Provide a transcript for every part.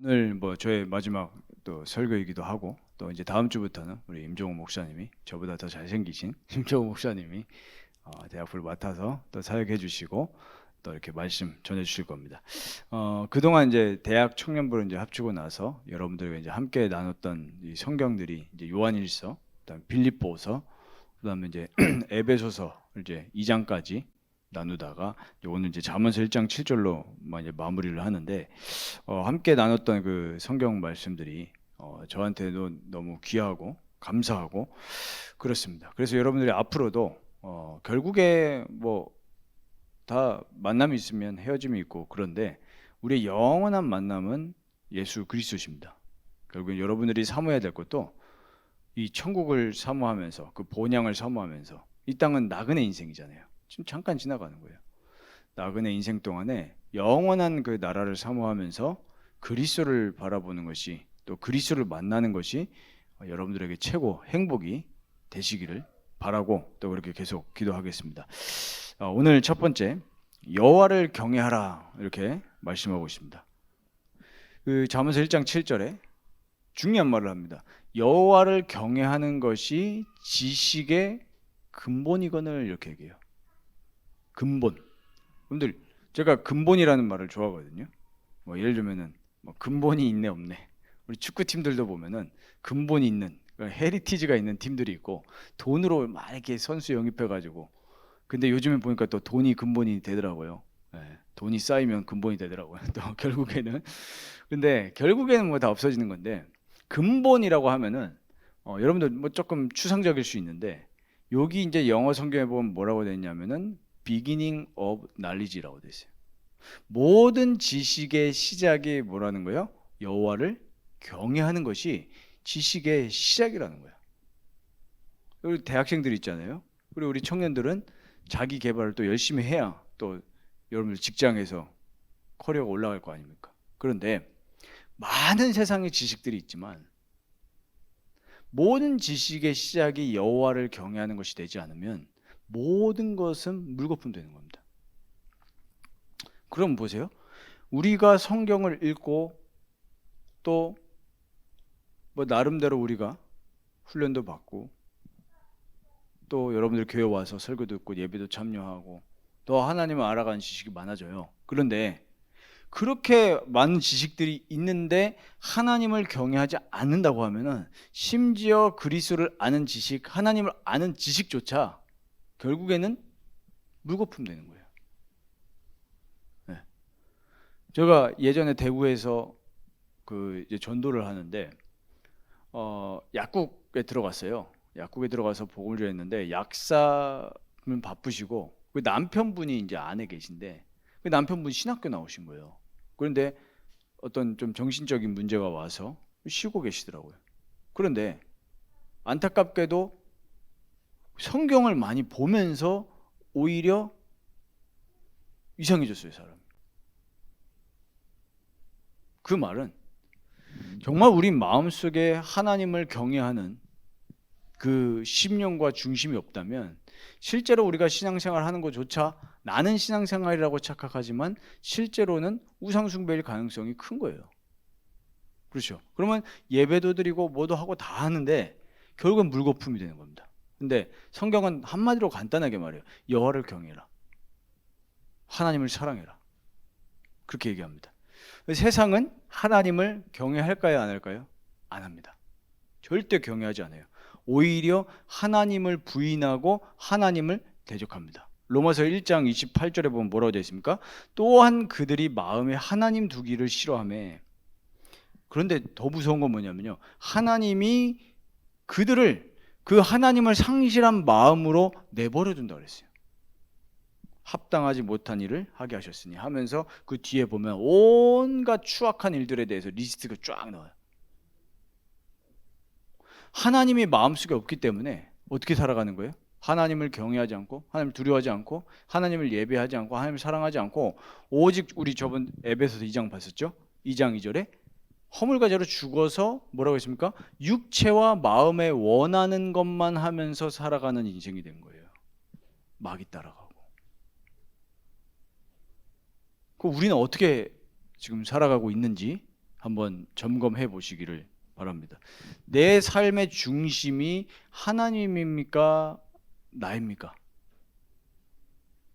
오늘 뭐 저의 마지막 또 설교이기도 하고 또 이제 다음 주부터는 우리 임종호 목사님이 저보다 더 잘생기신 임종호 목사님이 대학부를 맡아서 또 사역해 주시고 또 이렇게 말씀 전해 주실 겁니다. 그동안 이제 대학 청년부를 이제 합치고 나서 여러분들과 이제 함께 나눴던 이 성경들이 이제 요한일서, 그다음 빌립보서, 그다음에 이제 에베소서 이제 2장까지 나누다가 오늘 이제 잠언서 1장 7절로 이제 마무리를 하는데 함께 나눴던 그 성경 말씀들이 저한테도 너무 귀하고 감사하고 그렇습니다. 그래서 여러분들이 앞으로도 결국에 뭐 다 만남이 있으면 헤어짐이 있고 그런데 우리의 영원한 만남은 예수 그리스도십니다. 결국엔 여러분들이 사모해야 될 것도 이 천국을 사모하면서 그 본향을 사모하면서 이 땅은 나그네 인생이잖아요. 지금 잠깐 지나가는 거예요. 나그네 인생 동안에 영원한 그 나라를 사모하면서 그리스도를 바라보는 것이 또 그리스도를 만나는 것이 여러분들에게 최고 행복이 되시기를 바라고 또 그렇게 계속 기도하겠습니다. 오늘 첫 번째 여호와를 경외하라 이렇게 말씀하고 있습니다. 그 잠언서 1장 7절에 중요한 말을 합니다. 여호와를 경외하는 것이 지식의 근본이거늘 이렇게 얘기해요. 근본. 여러분들 제가 근본이라는 말을 좋아하거든요. 뭐 예를 들면은 뭐 근본이 있네 없네. 우리 축구팀들도 보면은 근본이 있는 헤리티지가 있는 팀들이 있고 돈으로 막 이렇게 선수 영입해가지고 근데 요즘에 보니까 또 돈이 근본이 되더라고요. 네, 돈이 쌓이면 근본이 되더라고요. 또 결국에는 근데 결국에는 뭐 다 없어지는 건데 근본이라고 하면은 여러분들 뭐 조금 추상적일 수 있는데 여기 이제 영어 성경에 보면 뭐라고 되어 있냐면은 beginning of knowledge라고 되어 있어요. 모든 지식의 시작이 뭐라는 거예요? 여호와를 경외하는 것이 지식의 시작이라는 거예요. 우리 대학생들 있잖아요. 그리고 우리 청년들은 자기 개발을 또 열심히 해야 또 여러분들 직장에서 커리어가 올라갈 거 아닙니까? 그런데 많은 세상의 지식들이 있지만 모든 지식의 시작이 여호와를 경외하는 것이 되지 않으면 모든 것은 물거품 되는 겁니다. 그럼 보세요. 우리가 성경을 읽고 또 뭐 나름대로 우리가 훈련도 받고 또 여러분들 교회 와서 설교 듣고 예배도 참여하고 또 하나님을 알아가는 지식이 많아져요. 그런데 그렇게 많은 지식들이 있는데 하나님을 경외하지 않는다고 하면은 심지어 그리스도를 아는 지식, 하나님을 아는 지식조차 결국에는 물거품 되는 거예요. 네. 제가 예전에 대구에서 그 이제 전도를 하는데 약국에 들어갔어요. 약국에 들어가서 복음을 전했는데 약사는 바쁘시고 그 남편분이 이제 안에 계신데 그 남편분 신학교 나오신 거예요. 그런데 어떤 좀 정신적인 문제가 와서 쉬고 계시더라고요. 그런데 안타깝게도 성경을 많이 보면서 오히려 이상해졌어요, 사람. 그 말은 정말 우리 마음속에 하나님을 경외하는 그 심령과 중심이 없다면 실제로 우리가 신앙생활 하는 것조차 나는 신앙생활이라고 착각하지만 실제로는 우상숭배일 가능성이 큰 거예요. 그렇죠. 그러면 예배도 드리고 뭐도 하고 다 하는데 결국은 물거품이 되는 겁니다. 근데 성경은 한마디로 간단하게 말해요. 여호와를 경외라. 하나님을 사랑해라. 그렇게 얘기합니다. 세상은 하나님을 경외할까요, 안 할까요? 안 합니다. 절대 경외하지 않아요. 오히려 하나님을 부인하고 하나님을 대적합니다. 로마서 1장 28절에 보면 뭐라고 되어 있습니까? 또한 그들이 마음에 하나님 두기를 싫어하며 그런데 더 무서운 건 뭐냐면요. 하나님이 그들을 그 하나님을 상실한 마음으로 내버려 둔다고 그랬어요. 합당하지 못한 일을 하게 하셨으니 하면서 그 뒤에 보면 온갖 추악한 일들에 대해서 리스트가 쫙 나와요. 하나님이 마음속에 없기 때문에 어떻게 살아가는 거예요? 하나님을 경외하지 않고 하나님을 두려워하지 않고 하나님을 예배하지 않고 하나님을 사랑하지 않고 오직 우리 저번 에베소서 2장 봤었죠? 2장 2절에 허물과 죄로 죽어서 뭐라고 했습니까? 육체와 마음에 원하는 것만 하면서 살아가는 인생이 된 거예요. 마귀 따라가고. 우리는 어떻게 지금 살아가고 있는지 한번 점검해 보시기를 바랍니다. 내 삶의 중심이 하나님입니까? 나입니까?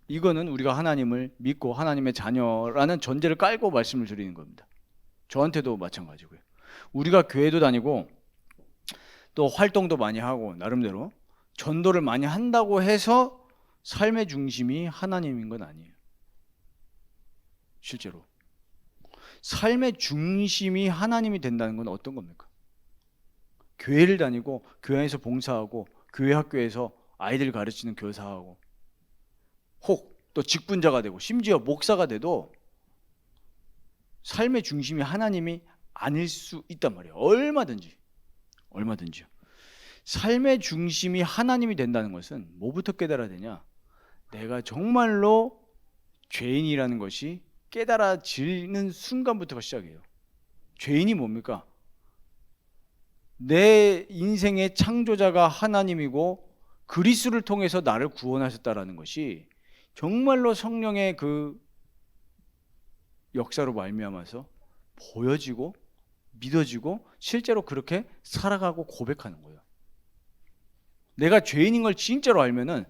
이거는 우리가 하나님을 믿고 하나님의 자녀라는 전제를 깔고 말씀을 드리는 겁니다. 저한테도 마찬가지고요. 우리가 교회도 다니고 또 활동도 많이 하고 나름대로 전도를 많이 한다고 해서 삶의 중심이 하나님인 건 아니에요. 실제로 삶의 중심이 하나님이 된다는 건 어떤 겁니까? 교회를 다니고 교회에서 봉사하고 교회 학교에서 아이들 가르치는 교사하고 혹 또 직분자가 되고 심지어 목사가 돼도 삶의 중심이 하나님이 아닐 수 있단 말이에요. 얼마든지요. 삶의 중심이 하나님이 된다는 것은 뭐부터 깨달아야 되냐? 내가 정말로 죄인이라는 것이 깨달아지는 순간부터가 시작이에요. 죄인이 뭡니까? 내 인생의 창조자가 하나님이고 그리스도를 통해서 나를 구원하셨다라는 것이 정말로 성령의 그 역사로 말미암아서 보여지고 믿어지고 실제로 그렇게 살아가고 고백하는 거예요. 내가 죄인인 걸 진짜로 알면은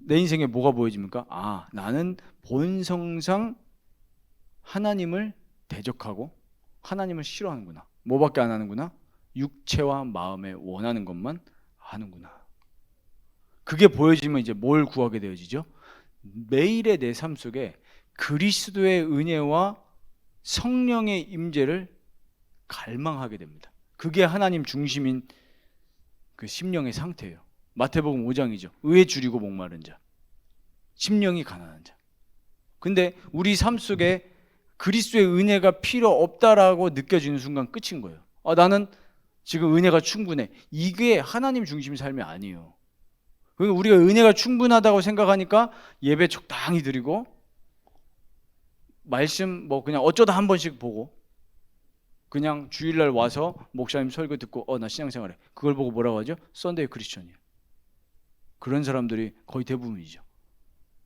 내 인생에 뭐가 보여집니까? 아, 나는 본성상 하나님을 대적하고 하나님을 싫어하는구나. 뭐밖에 안 하는구나? 육체와 마음에 원하는 것만 하는구나. 그게 보여지면 이제 뭘 구하게 되어지죠? 매일의 내 삶 속에 그리스도의 은혜와 성령의 임재를 갈망하게 됩니다. 그게 하나님 중심인 그 심령의 상태예요. 마태복음 5장이죠. 의에 줄이고 목마른 자, 심령이 가난한 자. 근데 우리 삶 속에 그리스도의 은혜가 필요 없다라고 느껴지는 순간 끝인 거예요. 아, 나는 지금 은혜가 충분해. 이게 하나님 중심의 삶이 아니에요. 우리가 은혜가 충분하다고 생각하니까 예배 적당히 드리고 말씀 뭐 그냥 어쩌다 한 번씩 보고 그냥 주일날 와서 목사님 설교 듣고 나 신앙생활해. 그걸 보고 뭐라고 하죠? 썬데이 크리스천이에요. 그런 사람들이 거의 대부분이죠.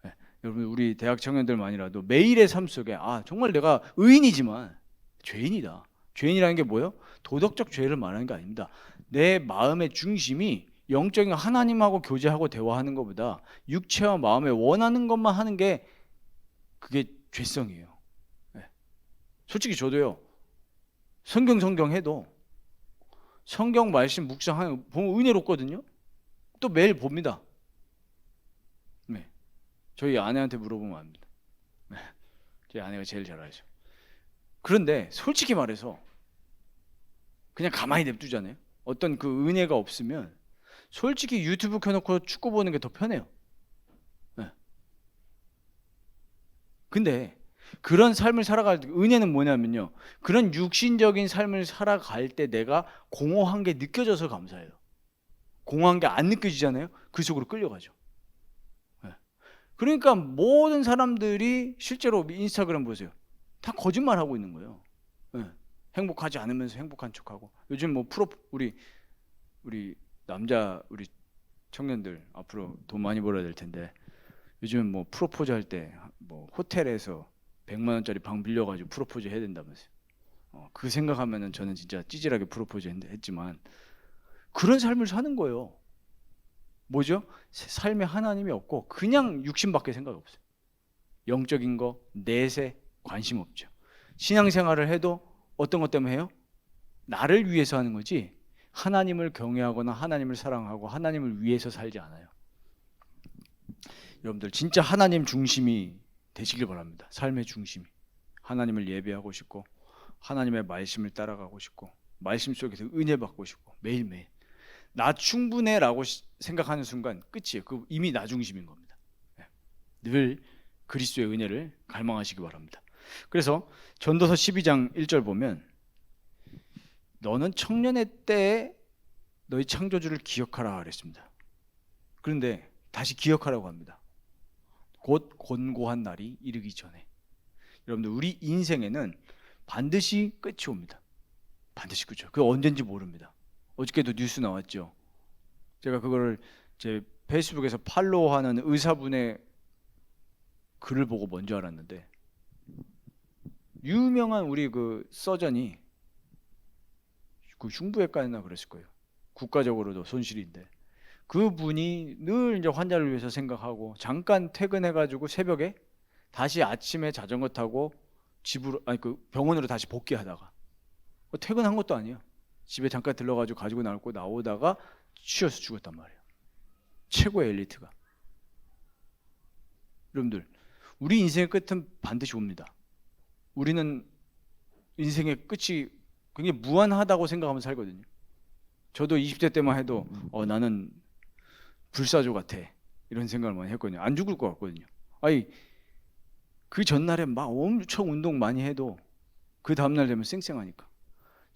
네. 여러분 우리 대학 청년들만이라도 매일의 삶 속에 정말 내가 의인이지만 죄인이다. 죄인이라는 게 뭐예요? 도덕적 죄를 말하는 게 아닙니다. 내 마음의 중심이 영적인 하나님하고 교제하고 대화하는 것보다 육체와 마음에 원하는 것만 하는 게 그게 죄성이에요. 네. 솔직히 저도요. 성경 해도 성경 말씀 묵상하면 보면 은혜롭거든요. 또 매일 봅니다. 네. 저희 아내한테 물어보면 압니다. 네. 저희 아내가 제일 잘 알죠. 그런데 솔직히 말해서 그냥 가만히 냅두잖아요. 어떤 그 은혜가 없으면 솔직히 유튜브 켜놓고 축구 보는 게 더 편해요. 네. 근데 그런 삶을 살아갈 때 은혜는 뭐냐면요. 그런 육신적인 삶을 살아갈 때 내가 공허한 게 느껴져서 감사해요. 공허한 게 안 느껴지잖아요. 그 속으로 끌려가죠. 네. 그러니까 모든 사람들이 실제로 인스타그램 보세요. 다 거짓말하고 있는 거예요. 네. 행복하지 않으면서 행복한 척하고. 요즘 뭐 우리 남자 우리 청년들 앞으로 돈 많이 벌어야 될 텐데 요즘 뭐 프로포즈 할 때 뭐 호텔에서 100만 원짜리 방 빌려가지고 프로포즈 해야 된다면서요. 그 생각하면은 저는 진짜 찌질하게 프로포즈 했지만 그런 삶을 사는 거예요. 뭐죠? 삶에 하나님이 없고 그냥 육신밖에 생각이 없어요. 영적인 거, 내세 관심 없죠. 신앙생활을 해도 어떤 것 때문에 해요? 나를 위해서 하는 거지 하나님을 경외하거나 하나님을 사랑하고 하나님을 위해서 살지 않아요. 여러분들 진짜 하나님 중심이 되시길 바랍니다. 삶의 중심이. 하나님을 예배하고 싶고 하나님의 말씀을 따라가고 싶고 말씀 속에서 은혜 받고 싶고 매일매일 나 충분해 라고 생각하는 순간 끝이에요. 그 이미 나 중심인 겁니다. 늘 그리스도의 은혜를 갈망하시기 바랍니다. 그래서 전도서 12장 1절 보면 너는 청년의 때에 너희 창조주를 기억하라 그랬습니다. 그런데 다시 기억하라고 합니다. 곧 곤고한 날이 이르기 전에. 여러분들 우리 인생에는 반드시 끝이 옵니다. 반드시 끝이요. 그게 언젠지 모릅니다. 어저께도 뉴스 나왔죠. 제가 그거를 제 페이스북에서 팔로우하는 의사분의 글을 보고 뭔 줄 알았는데 유명한 우리 그 서전이 그 흉부외과였나 그랬을 거예요. 국가적으로도 손실인데 그분이 늘 이제 환자를 위해서 생각하고 잠깐 퇴근해가지고 새벽에 다시 아침에 자전거 타고 집으로 아니 그 병원으로 다시 복귀하다가 퇴근한 것도 아니에요. 집에 잠깐 들러가지고 가지고 나오고 나오다가 쉬어서 죽었단 말이에요. 최고의 엘리트가. 여러분들 우리 인생의 끝은 반드시 옵니다. 우리는 인생의 끝이 굉장히 무한하다고 생각하면서 살거든요. 저도 20대 때만 해도 나는 불사조 같아 이런 생각을 많이 했거든요. 안 죽을 것 같거든요. 아니 그 전날에 막 엄청 운동 많이 해도 그 다음날 되면 쌩쌩하니까.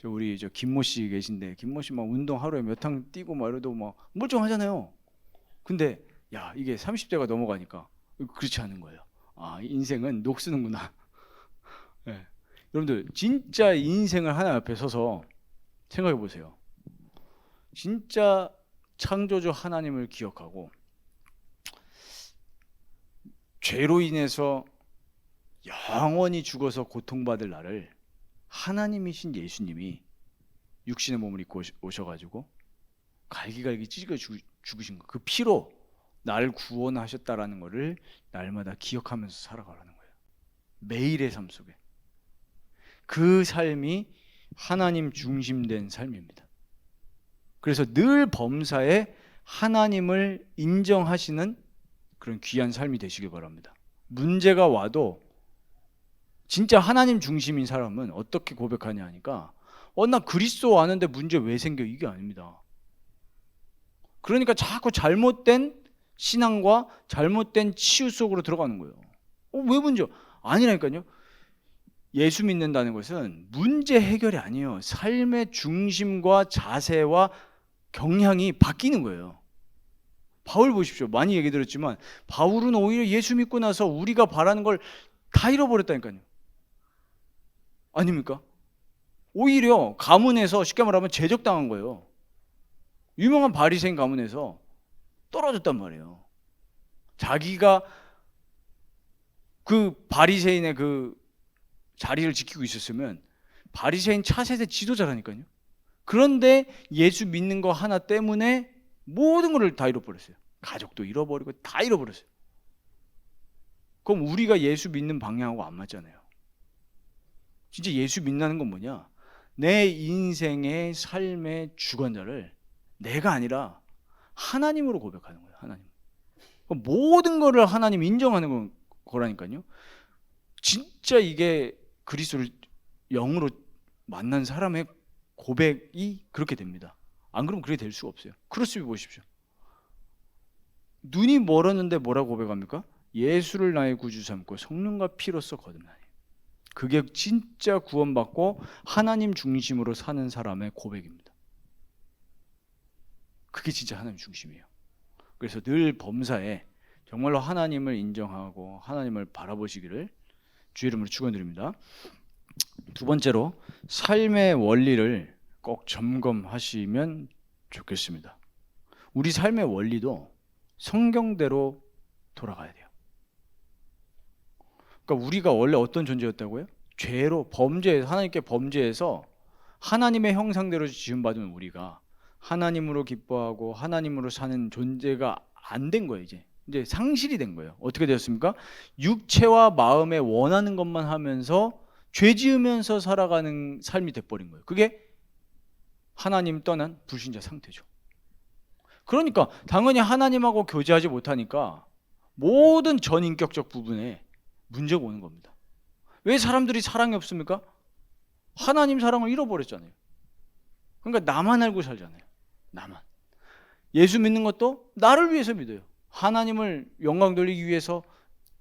우리 김모 씨 계신데 김모 씨 막 운동 하루에 몇 탕 뛰고 막 이래도 막 멀쩡하잖아요. 근데 야 이게 30대가 넘어가니까 그렇지 않은 거예요. 아 인생은 녹쓰는구나. 네. 여러분들 진짜 인생을 하나 옆에 서서 생각해 보세요. 진짜 창조주 하나님을 기억하고 죄로 인해서 영원히 죽어서 고통받을 나를 하나님이신 예수님이 육신의 몸을 입고 오셔가지고 갈기갈기 찢어 죽으신 거, 그 피로 나를 구원하셨다라는 것을 날마다 기억하면서 살아가라는 거예요. 매일의 삶 속에 그 삶이 하나님 중심된 삶입니다. 그래서 늘 범사에 하나님을 인정하시는 그런 귀한 삶이 되시길 바랍니다. 문제가 와도 진짜 하나님 중심인 사람은 어떻게 고백하냐 하니까 나 그리스도 아는데 문제 왜 생겨? 이게 아닙니다. 그러니까 자꾸 잘못된 신앙과 잘못된 치유 속으로 들어가는 거예요. 왜 문제? 아니라니까요. 예수 믿는다는 것은 문제 해결이 아니에요. 삶의 중심과 자세와 경향이 바뀌는 거예요. 바울 보십시오. 많이 얘기 들었지만 바울은 오히려 예수 믿고 나서 우리가 바라는 걸 다 잃어버렸다니까요. 아닙니까? 오히려 가문에서 쉽게 말하면 제적당한 거예요. 유명한 바리새인 가문에서 떨어졌단 말이에요. 자기가 그 바리새인의 그 자리를 지키고 있었으면 바리새인 차세대 지도자라니까요. 그런데 예수 믿는 거 하나 때문에 모든 것을 다 잃어버렸어요. 가족도 잃어버리고 다 잃어버렸어요. 그럼 우리가 예수 믿는 방향하고 안 맞잖아요. 진짜 예수 믿는다는 건 뭐냐? 내 인생의 삶의 주관자를 내가 아니라 하나님으로 고백하는 거예요. 하나님. 모든 거를 하나님 인정하는 거라니까요. 진짜 이게 그리스도를 영으로 만난 사람의 고백이 그렇게 됩니다. 안 그러면 그렇게 될 수가 없어요. 크로스비 보십시오. 눈이 멀었는데 뭐라고 고백합니까? 예수를 나의 구주 삼고 성령과 피로써 거듭나니. 그게 진짜 구원받고 하나님 중심으로 사는 사람의 고백입니다. 그게 진짜 하나님 중심이에요. 그래서 늘 범사에 정말로 하나님을 인정하고 하나님을 바라보시기를 주의 이름으로 축원드립니다. 두 번째로 삶의 원리를 꼭 점검하시면 좋겠습니다. 우리 삶의 원리도 성경대로 돌아가야 돼요. 그러니까 우리가 원래 어떤 존재였다고요? 죄로 하나님께 범죄해서 하나님의 형상대로 지음받은 우리가 하나님으로 기뻐하고 하나님으로 사는 존재가 안 된 거예요. 이제 상실이 된 거예요. 어떻게 되었습니까? 육체와 마음에 원하는 것만 하면서 죄 지으면서 살아가는 삶이 돼버린 거예요. 그게 하나님 떠난 불신자 상태죠. 그러니까 당연히 하나님하고 교제하지 못하니까 모든 전인격적 부분에 문제가 오는 겁니다. 왜 사람들이 사랑이 없습니까? 하나님 사랑을 잃어버렸잖아요. 그러니까 나만 알고 살잖아요. 나만. 예수 믿는 것도 나를 위해서 믿어요. 하나님을 영광 돌리기 위해서,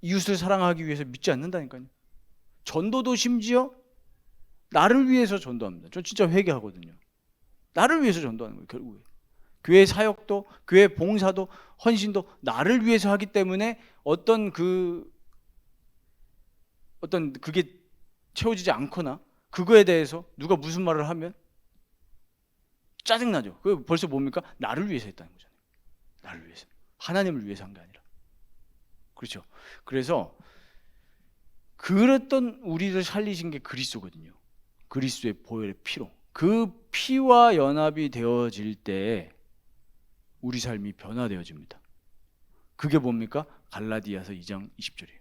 이웃을 사랑하기 위해서 믿지 않는다니까요. 전도도 심지어 나를 위해서 전도합니다. 저 진짜 회개하거든요. 나를 위해서 전도하는 거예요. 결국에 교회 사역도, 교회 봉사도, 헌신도 나를 위해서 하기 때문에 어떤 그게 채워지지 않거나 그거에 대해서 누가 무슨 말을 하면 짜증나죠. 그게 벌써 뭡니까? 나를 위해서 했다는 거잖아요. 나를 위해서. 하나님을 위해서 한 게 아니라. 그렇죠. 그래서 그랬던 우리를 살리신 게 그리스도거든요. 그리스도의 보혈의 피로. 그 피와 연합이 되어질 때 우리 삶이 변화되어집니다. 그게 뭡니까? 갈라디아서 2장 20절이에요.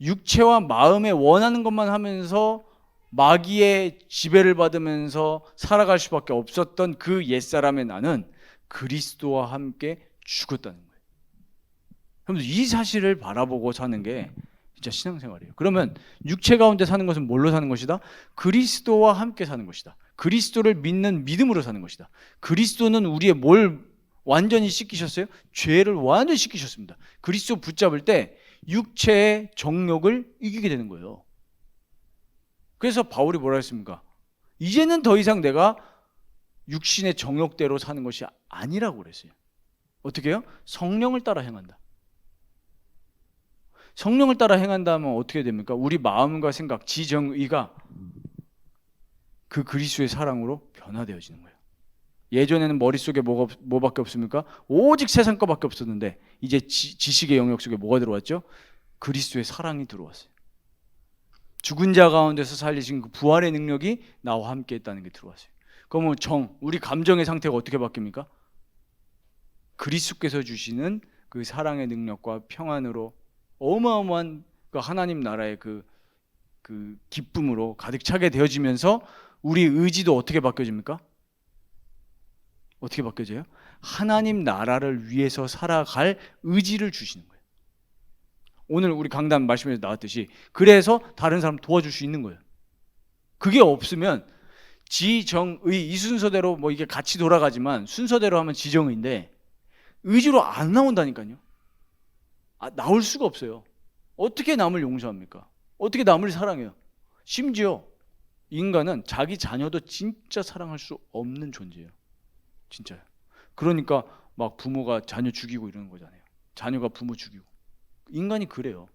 육체와 마음에 원하는 것만 하면서 마귀의 지배를 받으면서 살아갈 수밖에 없었던 그 옛사람의 나는 그리스도와 함께 죽었다는 거예요. 여러분, 이 사실을 바라보고 사는 게 진짜 신앙생활이에요. 그러면 육체 가운데 사는 것은 뭘로 사는 것이다? 그리스도와 함께 사는 것이다. 그리스도를 믿는 믿음으로 사는 것이다. 그리스도는 우리의 뭘 완전히 씻기셨어요? 죄를 완전히 씻기셨습니다. 그리스도 붙잡을 때 육체의 정욕을 이기게 되는 거예요. 그래서 바울이 뭐라 했습니까? 이제는 더 이상 내가 육신의 정욕대로 사는 것이 아니라고 그랬어요. 어떻게 해요? 성령을 따라 행한다. 성령을 따라 행한다면 어떻게 됩니까? 우리 마음과 생각, 지정의가 그 그리스도의 사랑으로 변화되어지는 거예요. 예전에는 머릿속에 뭐밖에 없습니까? 오직 세상 것밖에 없었는데 이제 지식의 영역 속에 뭐가 들어왔죠? 그리스도의 사랑이 들어왔어요. 죽은 자 가운데서 살리신 그 부활의 능력이 나와 함께 했다는 게 들어왔어요. 그러면 우리 감정의 상태가 어떻게 바뀝니까? 그리스도께서 주시는 그 사랑의 능력과 평안으로 어마어마한 그 하나님 나라의 그 기쁨으로 가득 차게 되어지면서 우리 의지도 어떻게 바뀌어집니까? 어떻게 바뀌어져요? 하나님 나라를 위해서 살아갈 의지를 주시는 거예요. 오늘 우리 강단 말씀에서 나왔듯이 그래서 다른 사람 도와줄 수 있는 거예요. 그게 없으면 지정의 이 순서대로 뭐 이게 같이 돌아가지만 순서대로 하면 지정의인데 의지로 안 나온다니까요. 나올 수가 없어요. 어떻게 남을 용서합니까? 어떻게 남을 사랑해요? 심지어 인간은 자기 자녀도 진짜 사랑할 수 없는 존재예요. 진짜요. 그러니까 막 부모가 자녀 죽이고 이러는 거잖아요. 자녀가 부모 죽이고. 인간이 그래요.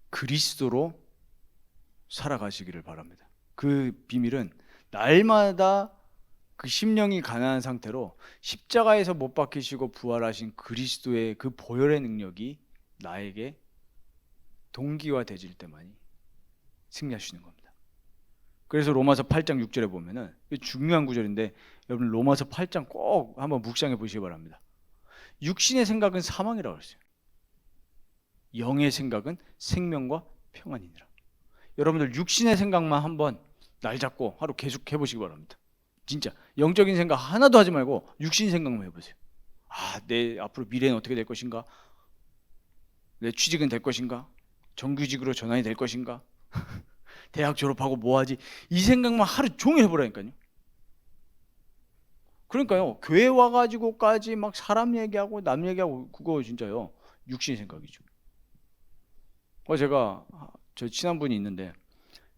그리스도로 살아가시기를 바랍니다. 그 비밀은 날마다 그 심령이 가난한 상태로 십자가에서 못 박히시고 부활하신 그리스도의 그 보혈의 능력이 나에게 동기화 되질 때만이 승리할 수 있는 겁니다. 그래서 로마서 8장 6절에 보면은 중요한 구절인데 여러분 로마서 8장 꼭 한번 묵상해 보시기 바랍니다. 육신의 생각은 사망이라고 했어요. 영의 생각은 생명과 평안이니라. 여러분들 육신의 생각만 한번 날 잡고 하루 계속 해보시기 바랍니다. 진짜 영적인 생각 하나도 하지 말고 육신 생각만 해보세요. 내 앞으로 미래는 어떻게 될 것인가? 내 취직은 될 것인가? 정규직으로 전환이 될 것인가? 대학 졸업하고 뭐 하지? 이 생각만 하루 종일 해보라니까요. 그러니까요, 교회 와가지고까지 막 사람 얘기하고 남 얘기하고 그거 진짜요 육신 생각이죠. 제가 저 친한 분이 있는데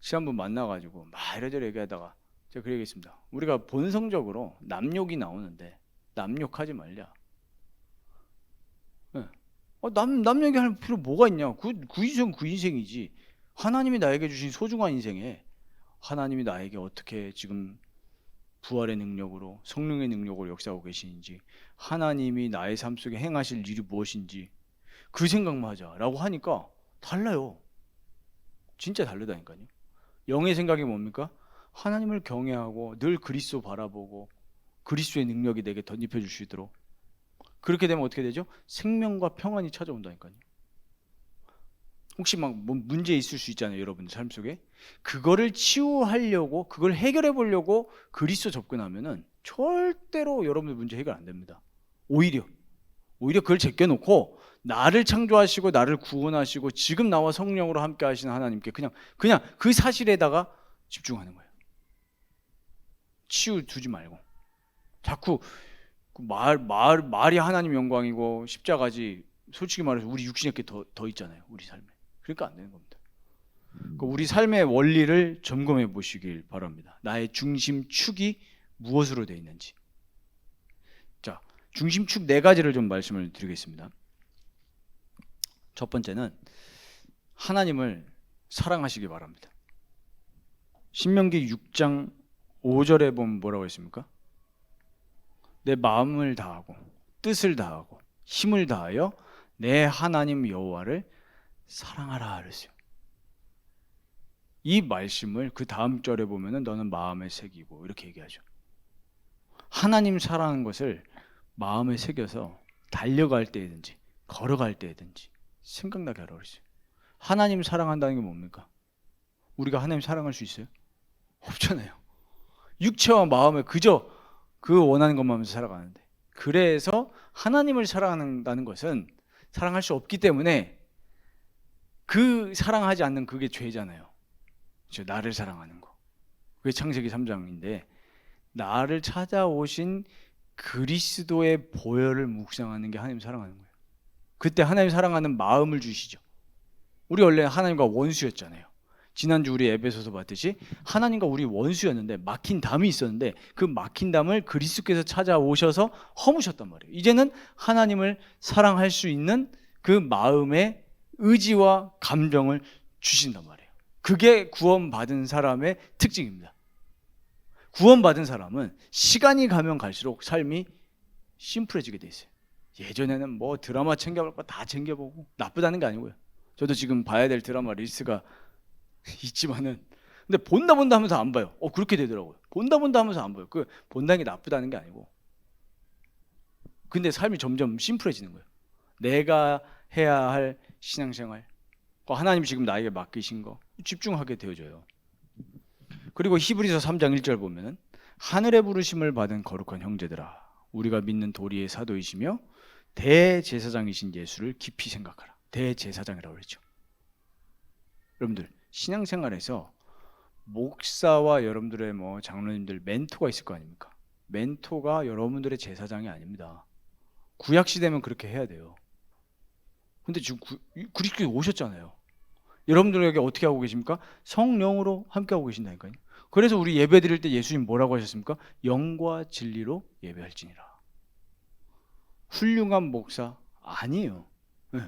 친한 분 만나가지고 막 이래저래 얘기하다가 제가 그 얘기했습니다. 우리가 본성적으로 남욕이 나오는데 남욕하지 말자. 네. 남 얘기할 필요 뭐가 있냐? 그 인생 그 인생이지. 하나님이 나에게 주신 소중한 인생에 하나님이 나에게 어떻게 지금 부활의 능력으로 성령의 능력으로 역사하고 계시는지 하나님이 나의 삶 속에 행하실 일이 무엇인지 그 생각만 하자라고 하니까 달라요. 진짜 다르다니까요. 영의 생각이 뭡니까? 하나님을 경외하고 늘 그리스도 바라보고 그리스도의 능력이 내게 덧입혀 줄 수 있도록 그렇게 되면 어떻게 되죠? 생명과 평안이 찾아온다니까요. 혹시 막 뭐 문제 있을 수 있잖아요, 여러분 삶 속에. 그거를 치유하려고 그걸 해결해 보려고 그리스도 접근하면은 절대로 여러분들 문제 해결 안 됩니다. 오히려 그걸 제껴놓고 나를 창조하시고 나를 구원하시고 지금 나와 성령으로 함께 하시는 하나님께 그냥 그 사실에다가 집중하는 거예요. 치유 두지 말고 자꾸 말이 하나님 영광이고 십자가지. 솔직히 말해서 우리 육신에 더 있잖아요, 우리 삶에. 그러니까 안 되는 겁니다. 그러니까 우리 삶의 원리를 점검해 보시길 바랍니다. 나의 중심축이 무엇으로 되어 있는지. 자, 중심축 4가지를 좀 말씀을 드리겠습니다. 첫 번째는 하나님을 사랑하시기 바랍니다. 신명기 6장 5절에 보면 뭐라고 했습니까? 내 마음을 다하고 뜻을 다하고 힘을 다하여 내 하나님 여호와를 사랑하라 그랬어요. 이 말씀을 그 다음 절에 보면은 너는 마음에 새기고 이렇게 얘기하죠. 하나님 사랑하는 것을 마음에 새겨서 달려갈 때든지 걸어갈 때든지 생각나게 하라고 그랬어요. 하나님 사랑한다는 게 뭡니까? 우리가 하나님 사랑할 수 있어요? 없잖아요. 육체와 마음에 그저 그 원하는 것만 하면서 살아가는데, 그래서 하나님을 사랑한다는 것은 사랑할 수 없기 때문에 그 사랑하지 않는 그게 죄잖아요. 그렇죠? 나를 사랑하는 거. 그게 창세기 3장인데 나를 찾아오신 그리스도의 보혈을 묵상하는 게 하나님 사랑하는 거예요. 그때 하나님 사랑하는 마음을 주시죠. 우리 원래 하나님과 원수였잖아요. 지난주 우리 에베소서 봤듯이 하나님과 우리 원수였는데 막힌 담이 있었는데 그 막힌 담을 그리스도께서 찾아오셔서 허무셨단 말이에요. 이제는 하나님을 사랑할 수 있는 그 마음의 의지와 감정을 주신단 말이에요. 그게 구원받은 사람의 특징입니다. 구원받은 사람은 시간이 가면 갈수록 삶이 심플해지게 돼 있어요. 예전에는 뭐 드라마 챙겨볼 거 다 챙겨보고, 나쁘다는 게 아니고요. 저도 지금 봐야 될 드라마 리스트가 있지만은, 근데 본다 하면서 안 봐요. 그렇게 되더라고요. 본다 하면서 안 봐요. 그 본다는 게 나쁘다는 게 아니고, 근데 삶이 점점 심플해지는 거예요. 내가 해야 할 신앙생활, 하나님이 지금 나에게 맡기신 거 집중하게 되어져요. 그리고 히브리서 3장 1절 보면은 하늘의 부르심을 받은 거룩한 형제들아, 우리가 믿는 도리의 사도이시며 대제사장이신 예수를 깊이 생각하라. 대제사장이라고 그랬죠. 여러분들 신앙생활에서 목사와 여러분들의 장로님들 멘토가 있을 거 아닙니까? 멘토가 여러분들의 제사장이 아닙니다. 구약 시대면 그렇게 해야 돼요. 근데 지금 그리스도에 오셨잖아요. 여러분들에게 어떻게 하고 계십니까? 성령으로 함께 하고 계신다니까요. 그래서 우리 예배 드릴 때 예수님 뭐라고 하셨습니까? 영과 진리로 예배할지니라. 훌륭한 목사 아니에요. 네.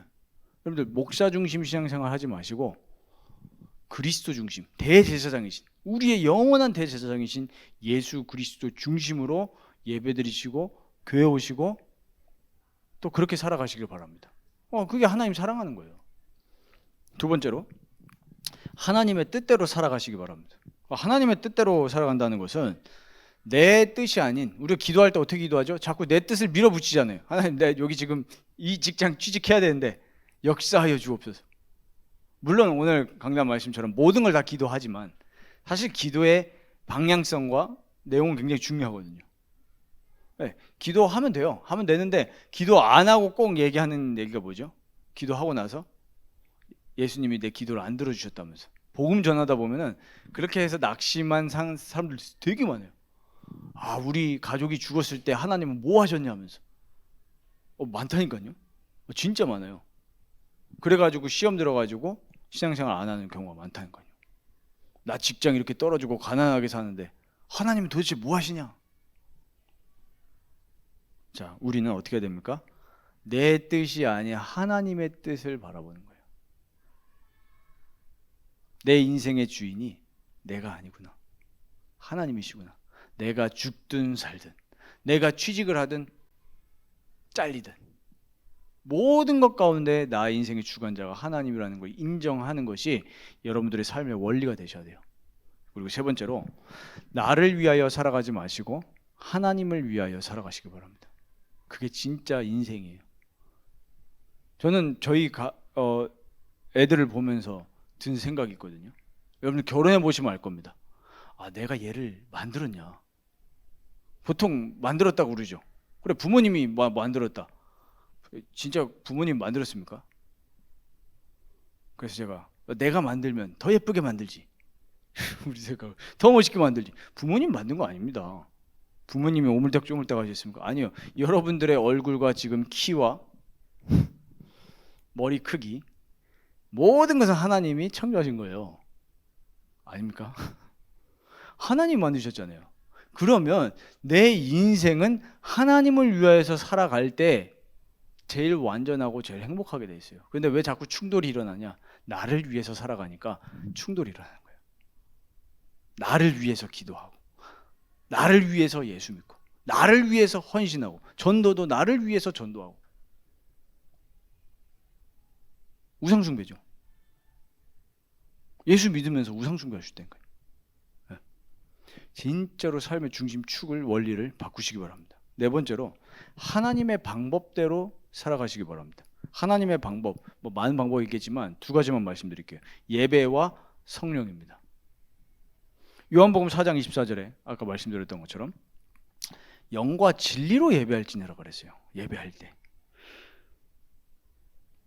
여러분들 목사 중심 신앙생활 하지 마시고 그리스도 중심, 대제사장이신, 우리의 영원한 대제사장이신 예수 그리스도 중심으로 예배 드리시고 교회 오시고 또 그렇게 살아가시길 바랍니다. 그게 하나님 사랑하는 거예요. 두 번째로 하나님의 뜻대로 살아가시기 바랍니다. 하나님의 뜻대로 살아간다는 것은 내 뜻이 아닌, 우리가 기도할 때 어떻게 기도하죠? 자꾸 내 뜻을 밀어붙이잖아요. 하나님, 내 여기 지금 이 직장 취직해야 되는데 역사하여 주옵소서. 물론 오늘 강단 말씀처럼 모든 걸 다 기도하지만 사실 기도의 방향성과 내용은 굉장히 중요하거든요. 네, 기도하면 돼요. 하면 되는데 기도 안 하고 꼭 얘기하는 얘기가 뭐죠? 기도하고 나서 예수님이 내 기도를 안 들어주셨다면서. 복음 전하다 보면은 그렇게 해서 낙심한 사람들 되게 많아요. 우리 가족이 죽었을 때 하나님은 뭐 하셨냐면서. 많다니까요. 진짜 많아요. 그래가지고 시험 들어가지고 신앙생활 안 하는 경우가 많다니까요. 나 직장 이렇게 떨어지고 가난하게 사는데 하나님은 도대체 뭐 하시냐? 자, 우리는 어떻게 해야 됩니까? 내 뜻이 아니라 하나님의 뜻을 바라보는 거예요. 내 인생의 주인이 내가 아니구나. 하나님이시구나. 내가 죽든 살든, 내가 취직을 하든 잘리든, 모든 것 가운데 나의 인생의 주관자가 하나님이라는 걸 인정하는 것이 여러분들의 삶의 원리가 되셔야 돼요. 그리고 세 번째로 나를 위하여 살아가지 마시고 하나님을 위하여 살아가시기 바랍니다. 그게 진짜 인생이에요. 저는 저희 애들을 보면서 든 생각이 있거든요. 여러분들 결혼해 보시면 알 겁니다. 내가 얘를 만들었냐. 보통 만들었다고 그러죠. 그래, 부모님이 만들었다. 진짜 부모님 만들었습니까? 그래서 제가 내가 만들면 더 예쁘게 만들지. 우리 생각 더 멋있게 만들지. 부모님 만든 거 아닙니다. 부모님이 오물딱조물딱 하셨습니까? 아니요. 여러분들의 얼굴과 지금 키와 머리 크기, 모든 것은 하나님이 창조하신 거예요. 아닙니까? 하나님 만드셨잖아요. 그러면 내 인생은 하나님을 위하여서 살아갈 때 제일 완전하고 제일 행복하게 돼 있어요. 근데 왜 자꾸 충돌이 일어나냐? 나를 위해서 살아가니까 충돌이 일어나는 거예요. 나를 위해서 기도하고, 나를 위해서 예수 믿고, 나를 위해서 헌신하고, 전도도 나를 위해서 전도하고. 우상숭배죠. 예수 믿으면서 우상 숭배할 수 있다니까요. 예. 진짜로 삶의 중심 축을 원리를 바꾸시기 바랍니다. 네 번째로 하나님의 방법대로 살아가시기 바랍니다. 하나님의 방법, 뭐 많은 방법이 있겠지만 두 가지만 말씀드릴게요. 예배와 성령입니다. 요한복음 4장 24절에 아까 말씀드렸던 것처럼 영과 진리로 예배할지니라 그랬어요. 예배할 때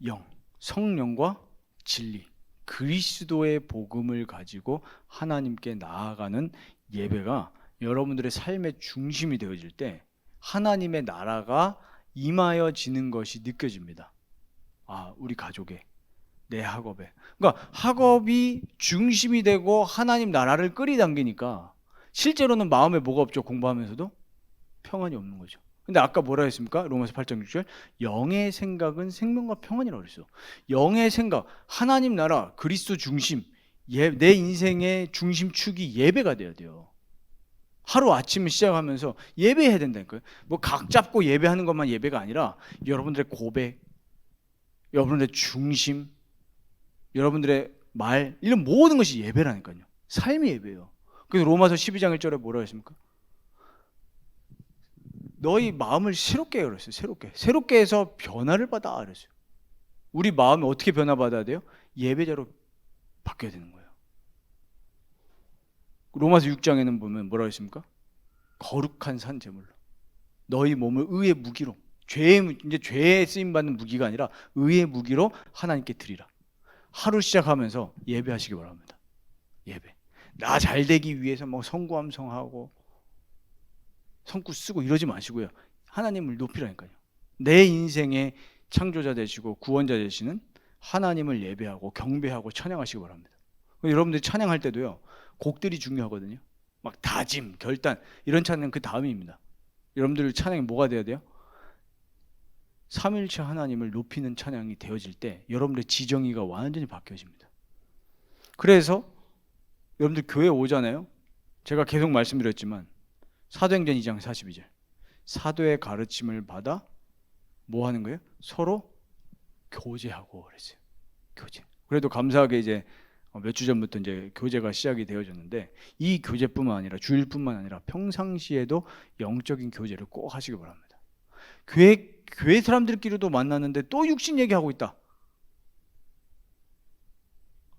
영, 성령과 진리, 그리스도의 복음을 가지고 하나님께 나아가는 예배가 여러분들의 삶의 중심이 되어질 때 하나님의 나라가 임하여지는 것이 느껴집니다. 아, 우리 가족에, 내 학업에. 그러니까 학업이 중심이 되고 하나님 나라를 끌어당기니까 실제로는 마음에 뭐가 없죠? 공부하면서도 평안이 없는 거죠. 근데 아까 뭐라 했습니까? 로마서 8장 6절 영의 생각은 생명과 평안이라고 그랬어. 영의 생각, 하나님 나라, 그리스도 중심, 내 인생의 중심축이 예배가 돼야 돼요. 하루 아침을 시작하면서 예배해야 된다니까요. 뭐 각 잡고 예배하는 것만 예배가 아니라 여러분들의 고백, 여러분들의 중심, 여러분들의 말, 이런 모든 것이 예배라니까요. 삶이 예배예요. 그래서 로마서 12장 1절에 뭐라고 했습니까? 너희 마음을 새롭게 해 그랬어요. 새롭게 해서 변화를 받아 그랬어요. 우리 마음이 어떻게 변화받아야 돼요? 예배자로 바뀌어야 되는 거예요. 로마서 6장에는 보면 뭐라고 했습니까? 거룩한 산 제물로 너희 몸을 의의 무기로, 죄에 쓰임 받는 무기가 아니라 의의 무기로 하나님께 드리라. 하루 시작하면서 예배하시기 바랍니다. 예배. 나 잘 되기 위해서 뭐 성구함성하고 성구 쓰고 이러지 마시고요. 하나님을 높이라니까요. 내 인생의 창조자 되시고 구원자 되시는 하나님을 예배하고 경배하고 찬양하시기 바랍니다. 여러분들이 찬양할 때도요. 곡들이 중요하거든요. 막 다짐, 결단 이런 찬양 그 다음입니다. 여러분들 찬양이 뭐가 돼야 돼요? 삼일체 하나님을 높이는 찬양이 되어질 때 여러분들의 지정의가 완전히 바뀌어집니다. 그래서 여러분들 교회 오잖아요. 제가 계속 말씀드렸지만 사도행전 2장 42절 사도의 가르침을 받아 뭐 하는 거예요? 서로 교제하고 그랬어요. 교제. 그래도 감사하게 이제 몇 주 전부터 이제 교제가 시작이 되어졌는데 이 교제뿐만 아니라 주일뿐만 아니라 평상시에도 영적인 교제를 꼭 하시기 바랍니다. 교회 사람들끼리도 만났는데 또 육신 얘기하고 있다.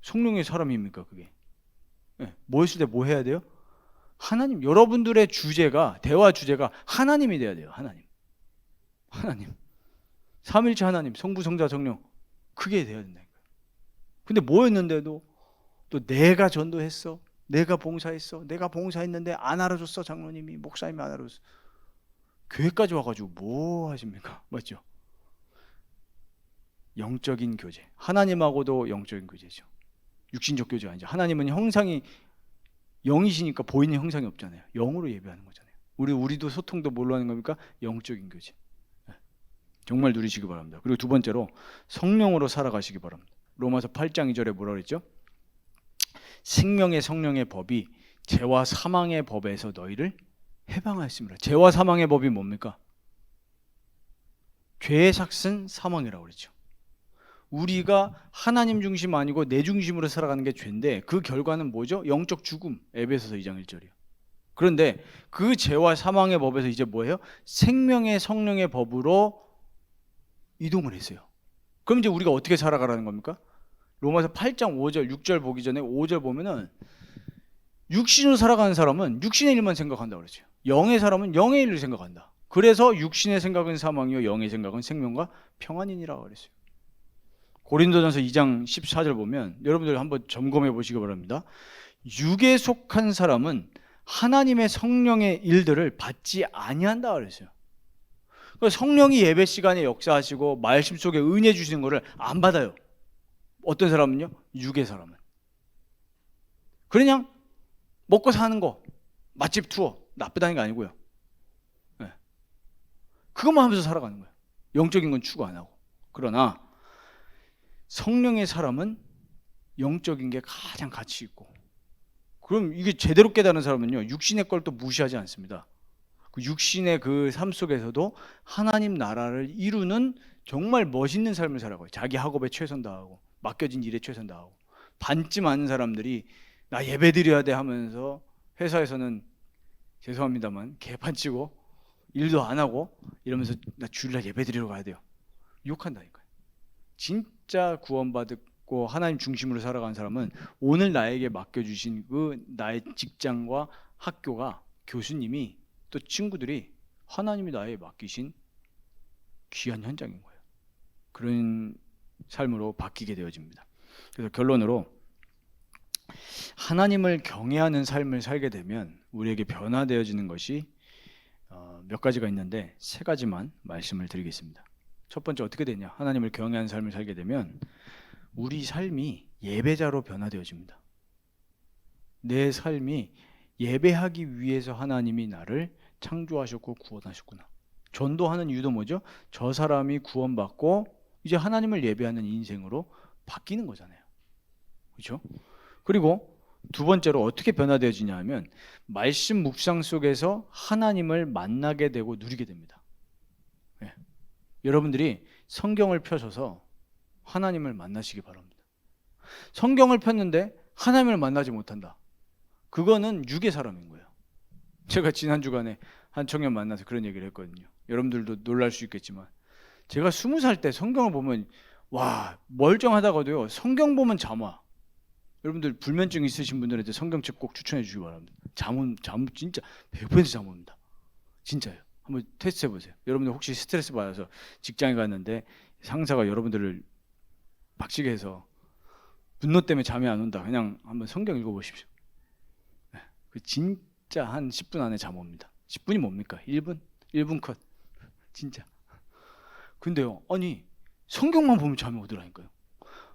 성령의 사람입니까 그게? 네. 뭐 했을 때 뭐 해야 돼요? 하나님, 여러분들의 주제가, 대화 주제가 하나님이 돼야 돼요. 하나님. 삼일체 하나님, 성부, 성자, 성령. 그게 돼야 된다니까요. 근데 뭐였는데도 또 내가 전도했어. 내가 봉사했어. 내가 봉사했는데 안 알아줬어. 장로님이, 목사님이 안 알아줬어. 교회까지 와가지고 뭐 하십니까? 맞죠? 영적인 교제. 하나님하고도 영적인 교제죠. 육신적 교제가 아니죠. 하나님은 형상이 영이시니까 보이는 형상이 없잖아요. 영으로 예배하는 거잖아요. 우리도 소통도 뭘로 하는 겁니까? 영적인 교제. 정말 누리시기 바랍니다. 그리고 두 번째로 성령으로 살아가시기 바랍니다. 로마서 8장 2절에 뭐라 그랬죠? 생명의 성령의 법이 죄와 사망의 법에서 너희를 해방하였습니다. 죄와 사망의 법이 뭡니까? 죄의 삭은 사망이라고 그랬죠. 우리가 하나님 중심 아니고 내 중심으로 살아가는 게 죄인데 그 결과는 뭐죠? 영적 죽음. 에베소서 2장 1절이요. 그런데 그 죄와 사망의 법에서 이제 뭐예요? 생명의 성령의 법으로 이동을 했어요. 그럼 이제 우리가 어떻게 살아가라는 겁니까? 로마서 8장 5절, 6절 보기 전에 5절 보면은 육신으로 살아가는 사람은 육신의 일만 생각한다고 그러죠. 영의 사람은 영의 일을 생각한다. 그래서 육신의 생각은 사망이요 영의 생각은 생명과 평안이니라고 그랬어요. 고린도전서 2장 14절 보면 여러분들 한번 점검해 보시기 바랍니다. 육에 속한 사람은 하나님의 성령의 일들을 받지 아니한다 그랬어요. 성령이 예배 시간에 역사하시고 말씀 속에 은혜 주시는 것을 안 받아요. 어떤 사람은요? 육의 사람은. 그냥 먹고 사는 거, 맛집 투어, 나쁘다는 게 아니고요. 네. 그것만 하면서 살아가는 거예요. 영적인 건 추구 안 하고. 그러나 성령의 사람은 영적인 게 가장 가치 있고, 그럼 이게 제대로 깨달은 사람은요 육신의 걸 또 무시하지 않습니다. 그 육신의 그 삶 속에서도 하나님 나라를 이루는 정말 멋있는 삶을 살아가요. 자기 학업에 최선 다하고 맡겨진 일에 최선 다하고 반쯤 아는 사람들이 나 예배 드려야 돼 하면서 회사에서는 죄송합니다만 개판 치고 일도 안 하고 이러면서 나 주일날 예배 드리러 가야 돼요. 욕한다니까요. 진짜 구원받고 하나님 중심으로 살아가는 사람은 오늘 나에게 맡겨주신 그 나의 직장과 학교가 교수님이 또 친구들이 하나님이 나에게 맡기신 귀한 현장인 거예요. 그런 삶으로 바뀌게 되어집니다. 그래서 결론으로 하나님을 경외하는 삶을 살게 되면 우리에게 변화되어지는 것이 몇 가지가 있는데 세 가지만 말씀을 드리겠습니다. 첫 번째, 어떻게 되냐? 하나님을 경외하는 삶을 살게 되면 우리 삶이 예배자로 변화되어집니다. 내 삶이 예배하기 위해서 하나님이 나를 창조하셨고 구원하셨구나. 전도하는 이유도 뭐죠? 저 사람이 구원받고 이제 하나님을 예배하는 인생으로 바뀌는 거잖아요. 그렇죠? 그리고 두 번째로 어떻게 변화되어지냐 하면 말씀 묵상 속에서 하나님을 만나게 되고 누리게 됩니다. 네. 여러분들이 성경을 펴셔서 하나님을 만나시기 바랍니다. 성경을 폈는데 하나님을 만나지 못한다. 그거는 육의 사람인 거예요. 제가 지난 주간에 한 청년 만나서 그런 얘기를 했거든요. 여러분들도 놀랄 수 있겠지만 제가 20살 때 성경을 보면 와, 멀쩡하다가도요, 성경 보면 잠 와. 여러분들 불면증 있으신 분들한테 성경책 꼭 추천해 주시기 바랍니다. 잠 진짜 100% 잠 옵니다. 진짜요. 한번 테스트 해보세요. 여러분들 혹시 스트레스 받아서 직장에 갔는데 상사가 여러분들을 박치게 해서 분노 때문에 잠이 안 온다. 그냥 한번 성경 읽어보십시오. 네. 진짜 한 10분 안에 잠 옵니다. 10분이 뭡니까? 1분? 1분 컷. 진짜. 근데요, 아니 성경만 보면 잠이 오더라니까요.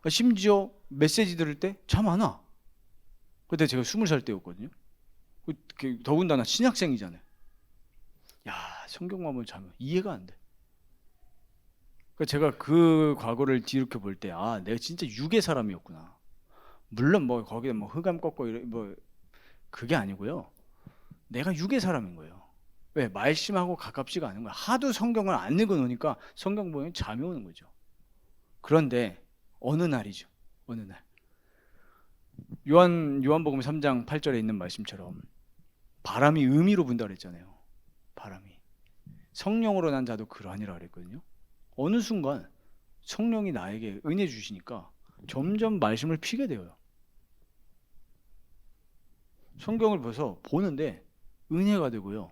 심지어 메시지 들을 때 잠 안 와. 그때 제가 20살 때였거든요. 더군다나 신학생이잖아요. 야, 성경만 보면 잠이 이해가 안 돼. 제가 그 과거를 뒤이렇게 볼 때, 아, 내가 진짜 육의 사람이었구나. 물론 뭐 거기에 뭐 흑암 꺾고 뭐 그게 아니고요. 내가 육의 사람인 거예요. 왜? 말씀하고 가깝지가 않은 거야. 하도 성경을 안 읽어놓으니까 성경 보면 잠이 오는 거죠. 그런데 어느 날이죠. 어느 날. 요한복음 3장 8절에 있는 말씀처럼 바람이 의미로 분다 그랬잖아요. 바람이. 성령으로 난 자도 그러하니라 그랬거든요. 어느 순간 성령이 나에게 은혜 주시니까 점점 말씀을 피게 돼요. 성경을 보는데 은혜가 되고요.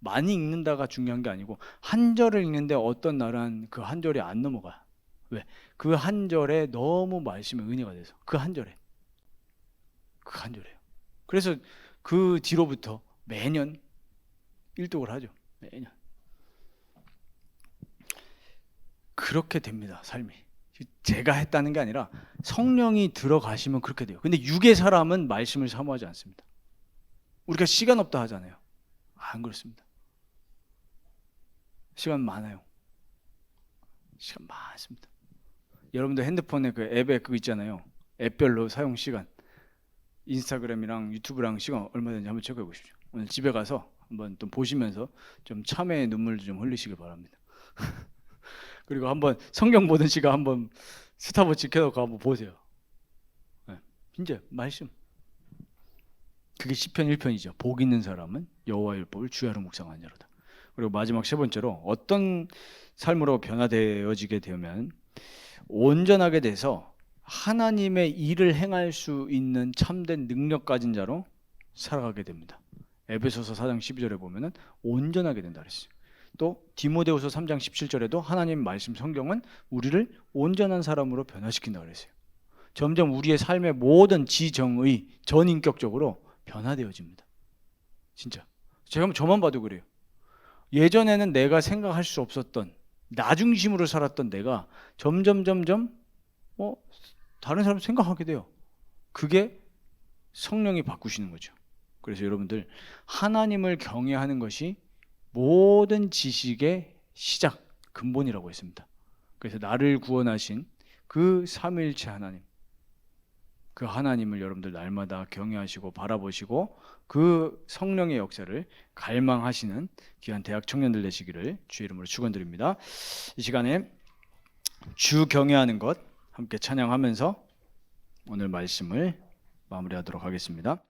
많이 읽는다가 중요한 게 아니고 한 절을 읽는데 어떤 날은 그 한 절이 안 넘어가. 왜? 그 한 절에 너무 말씀이 은혜가 돼서 그 한 절에요. 그래서 그 뒤로부터 매년 일독을 하죠. 매년. 그렇게 됩니다. 삶이. 제가 했다는 게 아니라 성령이 들어가시면 그렇게 돼요. 근데 육의 사람은 말씀을 사모하지 않습니다. 우리가 시간 없다 하잖아요. 안 그렇습니다. 시간 많아요. 시간 많습니다. 여러분들 핸드폰에 그 앱에 그거 있잖아요. 앱별로 사용 시간. 인스타그램이랑 유튜브랑 시간 얼마든지 한번 체크해 보십시오. 오늘 집에 가서 한번 또 보시면서 좀 참회의 눈물도 좀 흘리시길 바랍니다. 그리고 한번 성경 보던 시간 한번 스탑워치 켜놓고 한번 보세요. 네, 진짜 말씀. 그게 시편 1편이죠. 복 있는 사람은 여호와의 율법을 주야로 묵상하느니로다. 그리고 마지막 세 번째로 어떤 삶으로 변화되어지게 되면 온전하게 돼서 하나님의 일을 행할 수 있는 참된 능력 가진 자로 살아가게 됩니다. 에베소서 4장 12절에 보면은 온전하게 된다 그랬어요. 또 디모데후서 3장 17절에도 하나님 말씀 성경은 우리를 온전한 사람으로 변화시킨다 그랬어요. 점점 우리의 삶의 모든 지정의 전인격적으로 변화되어집니다. 진짜. 제가 저만 봐도 그래요. 예전에는 내가 생각할 수 없었던 나 중심으로 살았던 내가 점점 다른 사람 생각하게 돼요. 그게 성령이 바꾸시는 거죠. 그래서 여러분들 하나님을 경외하는 것이 모든 지식의 시작, 근본이라고 했습니다. 그래서 나를 구원하신 그 삼위일체 하나님, 그 하나님을 여러분들 날마다 경외하시고 바라보시고 그 성령의 역사를 갈망하시는 귀한 대학 청년들 되시기를 주의 이름으로 축원드립니다. 이 시간에 주 경외하는 것 함께 찬양하면서 오늘 말씀을 마무리하도록 하겠습니다.